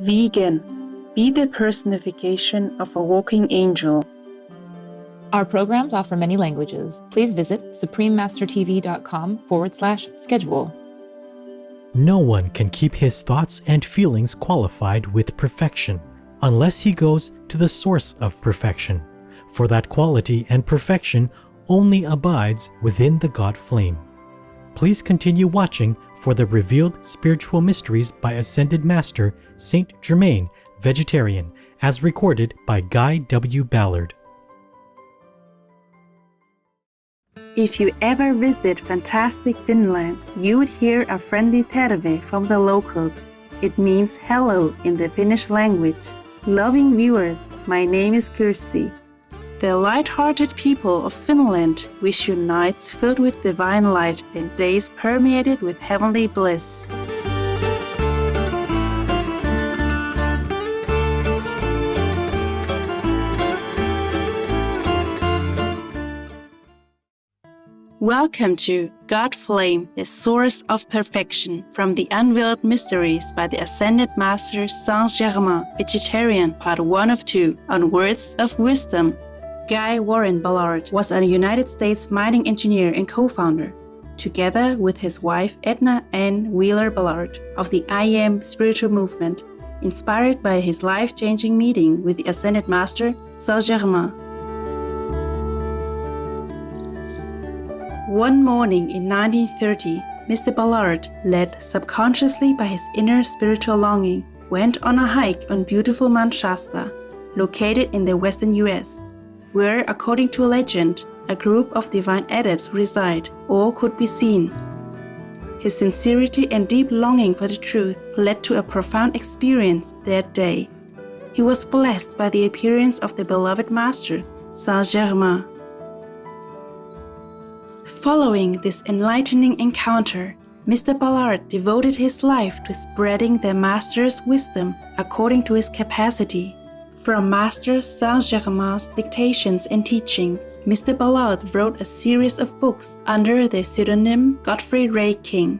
Vegan. Be the personification of a walking angel. Our programs offer many languages. Please visit suprememastertv.com/schedule. No one can keep his thoughts and feelings qualified with perfection unless he goes to the source of perfection, for that quality and perfection only abides within the God flame. Please continue watching for the revealed spiritual mysteries by Ascended Master Saint Germain, Vegetarian, as recorded by Guy W. Ballard. If you ever visit fantastic Finland, you would hear a friendly terve from the locals. It means hello in the Finnish language. Loving viewers, my name is Kirsi. The light-hearted people of Finland wish you nights filled with divine light and days permeated with heavenly bliss. Welcome to God Flame, the Source of Perfection, from the Unveiled Mysteries by the Ascended Master Saint Germain, Vegetarian, Part 1 of 2, on Words of Wisdom. Guy Warren Ballard was a United States mining engineer and co-founder, together with his wife Edna Ann Wheeler Ballard, of the I Am spiritual movement, inspired by his life-changing meeting with the Ascended Master Saint Germain. One morning in 1930, Mr. Ballard, led subconsciously by his inner spiritual longing, went on a hike on beautiful Mount Shasta, located in the western US, where, according to legend, a group of divine adepts reside or could be seen. His sincerity and deep longing for the truth led to a profound experience that day. He was blessed by the appearance of the beloved Master, Saint Germain. Following this enlightening encounter, Mr. Ballard devoted his life to spreading the Master's wisdom according to his capacity. From Master Saint Germain's dictations and teachings, Mr. Ballard wrote a series of books under the pseudonym Godfrey Ray King.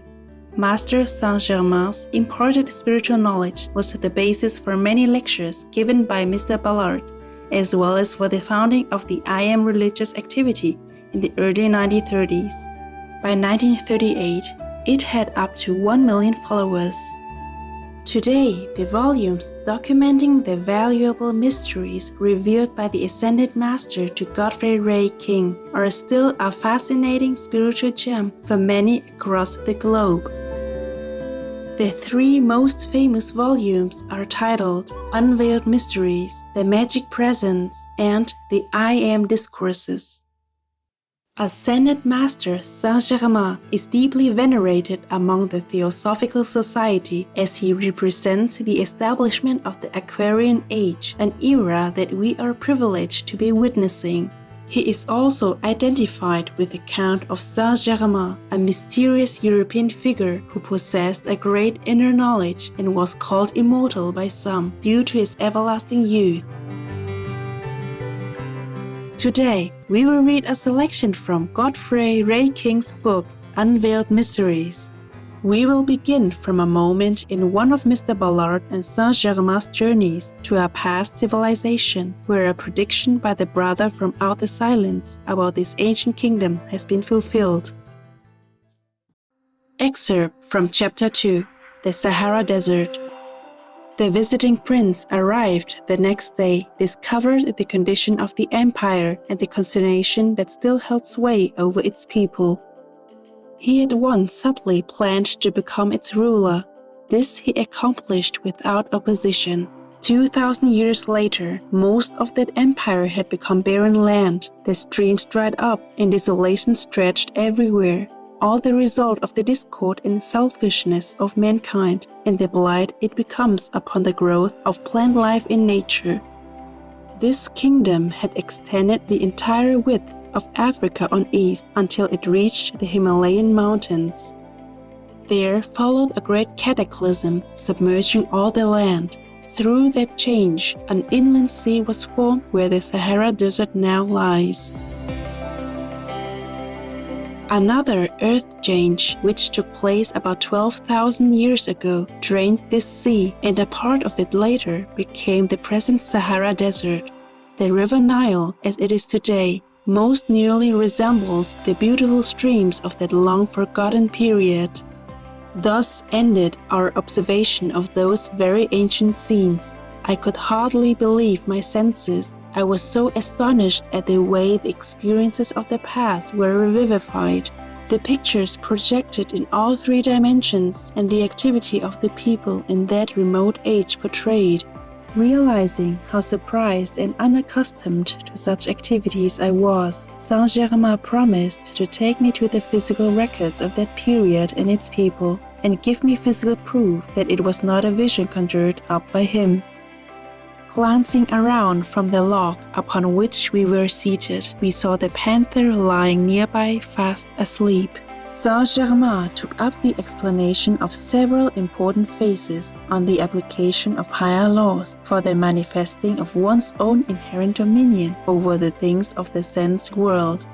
Master Saint Germain's imparted spiritual knowledge was the basis for many lectures given by Mr. Ballard, as well as for the founding of the I Am religious activity in the early 1930s. By 1938, it had up to 1 million followers. Today, the volumes documenting the valuable mysteries revealed by the Ascended Master to Godfrey Ray King are still a fascinating spiritual gem for many across the globe. The three most famous volumes are titled Unveiled Mysteries, The Magic Presence, and The I Am Discourses. Ascended Master Saint Germain is deeply venerated among the Theosophical Society as he represents the establishment of the Aquarian Age, an era that we are privileged to be witnessing. He is also identified with the Count of Saint Germain, a mysterious European figure who possessed a great inner knowledge and was called immortal by some due to his everlasting youth. Today, we will read a selection from Godfrey Ray King's book, Unveiled Mysteries. We will begin from a moment in one of Mr. Ballard and Saint Germain's journeys to a past civilization, where a prediction by the brother from out the silence about this ancient kingdom has been fulfilled. Excerpt from Chapter 2, The Sahara Desert. The visiting prince arrived the next day, discovered the condition of the empire and the consternation that still held sway over its people. He at once subtly planned to become its ruler. This he accomplished without opposition. 2,000 years later, most of that empire had become barren land. The streams dried up and desolation stretched everywhere. All the result of the discord and selfishness of mankind and the blight it becomes upon the growth of plant life in nature. This kingdom had extended the entire width of Africa on east until it reached the Himalayan mountains. There followed a great cataclysm, submerging all the land. Through that change, an inland sea was formed where the Sahara Desert now lies. Another earth change, which took place about 12,000 years ago, drained this sea, and a part of it later became the present Sahara Desert. The river Nile, as it is today, most nearly resembles the beautiful streams of that long-forgotten period. Thus ended our observation of those very ancient scenes. I could hardly believe my senses. I was so astonished at the way the experiences of the past were revivified, the pictures projected in all three dimensions, and the activity of the people in that remote age portrayed. Realizing how surprised and unaccustomed to such activities I was, Saint-Germain promised to take me to the physical records of that period and its people, and give me physical proof that it was not a vision conjured up by him. Glancing around from the log upon which we were seated, we saw the panther lying nearby fast asleep. Saint-Germain took up the explanation of several important phases on the application of higher laws for the manifesting of one's own inherent dominion over the things of the sense world.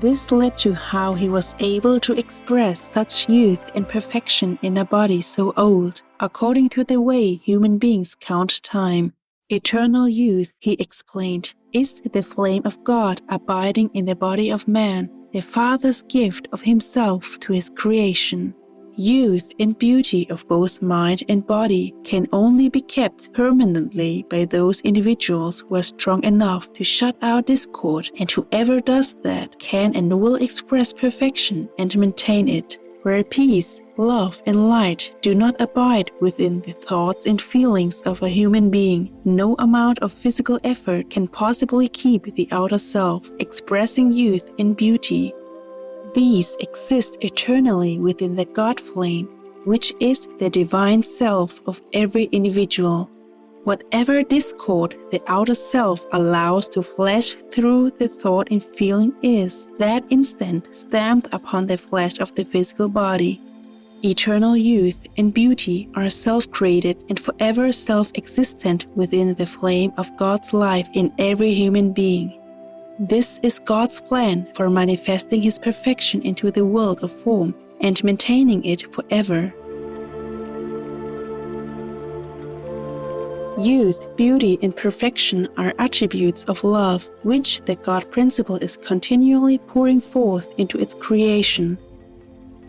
This led to how he was able to express such youth and perfection in a body so old, according to the way human beings count time. Eternal youth, he explained, is the flame of God abiding in the body of man, the Father's gift of himself to his creation. Youth and beauty of both mind and body can only be kept permanently by those individuals who are strong enough to shut out discord, and whoever does that can and will express perfection and maintain it. Where peace, love, and light do not abide within the thoughts and feelings of a human being, no amount of physical effort can possibly keep the outer self expressing youth and beauty. These exist eternally within the God flame, which is the divine self of every individual. Whatever discord the outer self allows to flash through the thought and feeling is, that instant, stamped upon the flesh of the physical body. Eternal youth and beauty are self-created and forever self-existent within the flame of God's life in every human being. This is God's plan for manifesting His perfection into the world of form and maintaining it forever. Youth, beauty, and perfection are attributes of love, which the God principle is continually pouring forth into its creation.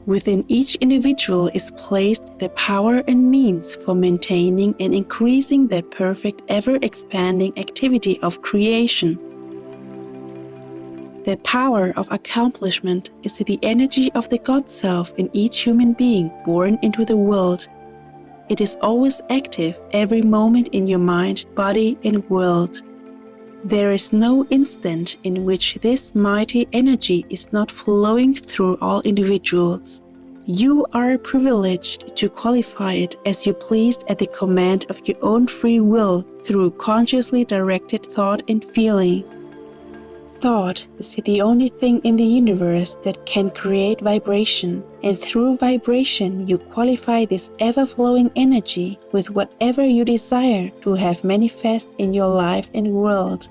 Within each individual is placed the power and means for maintaining and increasing that perfect, ever-expanding activity of creation. The power of accomplishment is the energy of the God Self in each human being born into the world. It is always active every moment in your mind, body, and world. There is no instant in which this mighty energy is not flowing through all individuals. You are privileged to qualify it as you please at the command of your own free will through consciously directed thought and feeling. Thought is the only thing in the universe that can create vibration, and through vibration you qualify this ever-flowing energy with whatever you desire to have manifest in your life and world.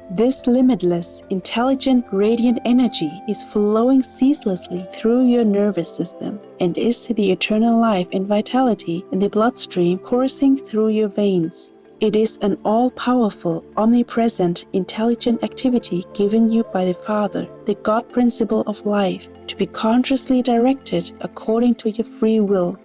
This limitless, intelligent, radiant energy is flowing ceaselessly through your nervous system and is the eternal life and vitality in the bloodstream coursing through your veins. It is an all-powerful, omnipresent, intelligent activity given you by the Father, the God principle of life, to be consciously directed according to your free will.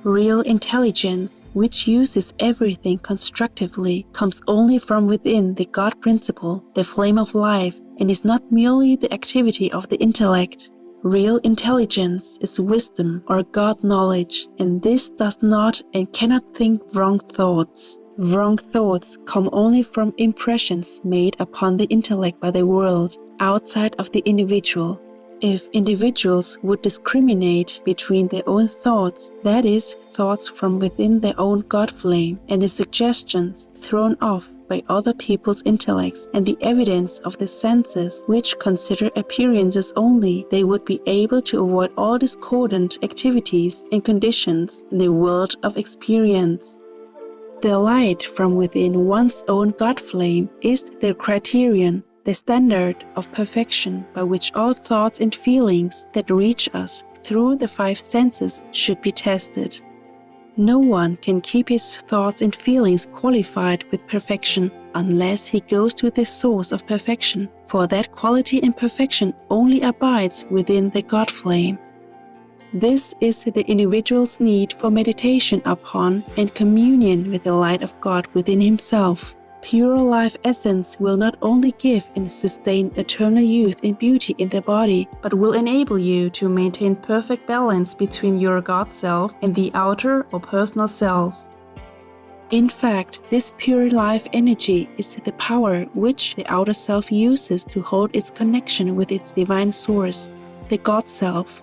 Real intelligence, which uses everything constructively, comes only from within the God principle, the flame of life, and is not merely the activity of the intellect. Real intelligence is wisdom or God knowledge, and this does not and cannot think wrong thoughts. Wrong thoughts come only from impressions made upon the intellect by the world, outside of the individual. If individuals would discriminate between their own thoughts, that is, thoughts from within their own God flame, and the suggestions thrown off by other people's intellects and the evidence of the senses which consider appearances only, they would be able to avoid all discordant activities and conditions in the world of experience. The light from within one's own God flame is the criterion, the standard of perfection by which all thoughts and feelings that reach us through the five senses should be tested. No one can keep his thoughts and feelings qualified with perfection unless he goes to the source of perfection, for that quality and perfection only abides within the God flame. This is the individual's need for meditation upon and communion with the light of God within himself. Pure life essence will not only give and sustain eternal youth and beauty in the body, but will enable you to maintain perfect balance between your God self and the outer or personal self. In fact, this pure life energy is the power which the outer self uses to hold its connection with its divine source, the God self.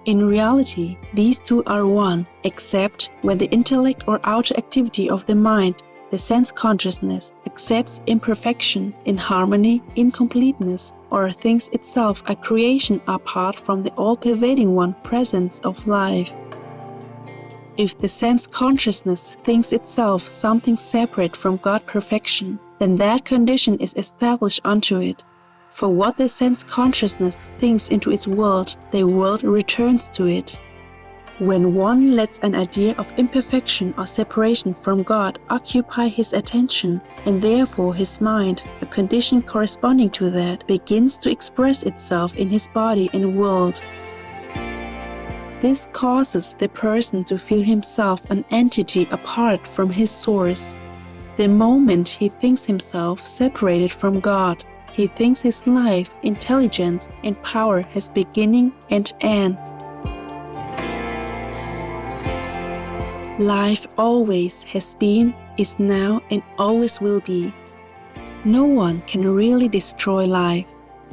In reality, these two are one, except when the intellect or outer activity of the mind, the sense consciousness, accepts imperfection, inharmony, incompleteness, or thinks itself a creation apart from the all-pervading one presence of life. If the sense consciousness thinks itself something separate from God perfection, then that condition is established unto it. For what the sense consciousness thinks into its world, the world returns to it. When one lets an idea of imperfection or separation from God occupy his attention, and therefore his mind, a condition corresponding to that begins to express itself in his body and world. This causes the person to feel himself an entity apart from his source. The moment he thinks himself separated from God, he thinks his life, intelligence, and power has beginning and end. Life always has been, is now, and always will be. No one can really destroy life.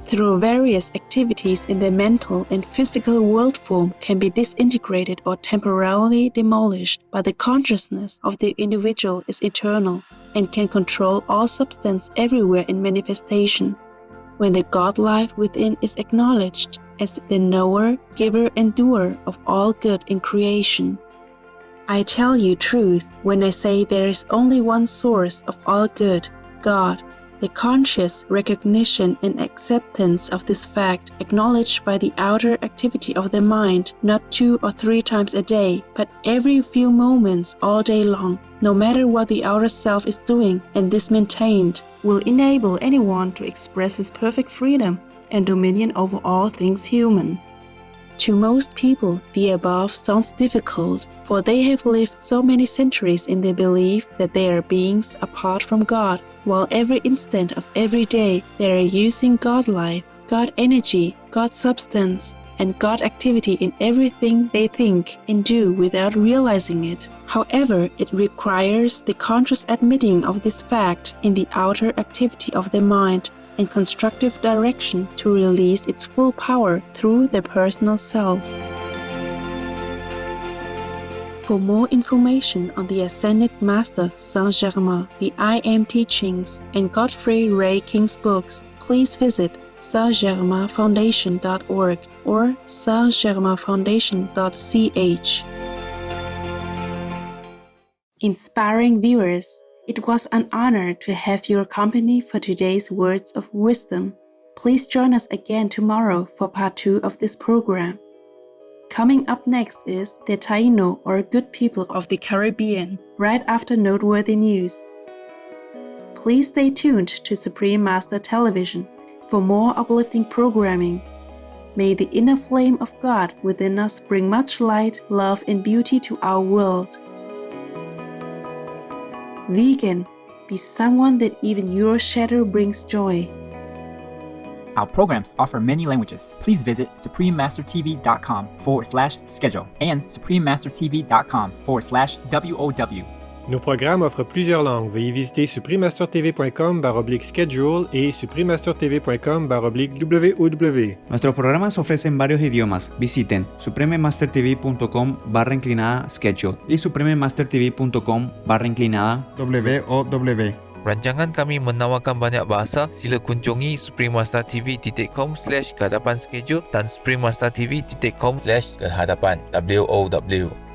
Through various activities in the mental and physical world, form can be disintegrated or temporarily demolished, but the consciousness of the individual is eternal and can control all substance everywhere in manifestation. When the God life within is acknowledged as the knower, giver, and doer of all good in creation. I tell you truth when I say there is only one source of all good, God. The conscious recognition and acceptance of this fact, acknowledged by the outer activity of the mind, not 2 or 3 times a day, but every few moments all day long, no matter what the outer self is doing, and this maintained, will enable anyone to express his perfect freedom and dominion over all things human. To most people, the above sounds difficult, for they have lived so many centuries in the belief that they are beings apart from God, while every instant of every day they are using God life, God energy, God substance, and God activity in everything they think and do without realizing it. However, it requires the conscious admitting of this fact in the outer activity of the mind and constructive direction to release its full power through the personal self. For more information on the Ascended Master Saint Germain, the I Am teachings, and Godfrey Ray King's books, please visit saintgermainfoundation.org or saintgermainfoundation.ch. Inspiring viewers, it was an honor to have your company for today's Words of Wisdom. Please join us again tomorrow for part 2 of this program. Coming up next is the Taino, or Good People of the Caribbean, right after noteworthy news. Please stay tuned to Supreme Master Television for more uplifting programming. May the inner flame of God within us bring much light, love, and beauty to our world. Vegan, be someone that even your shadow brings joy. Our programs offer many languages. Please visit suprememastertv.com/schedule and suprememastertv.com/WOW. Nos programmes offrent plusieurs langues. Veuillez visiter suprememastertv.com/schedule y suprememastertv.com/WOW. Nuestros programas ofrecen varios idiomas. Visiten suprememastertv.com/schedule y suprememastertv.com/WOW. Rancangan kami menawarkan banyak bahasa. Sila kunjungi suprememastertv.com/kehadapan schedule dan suprememastertv.com/kehadapan WOW.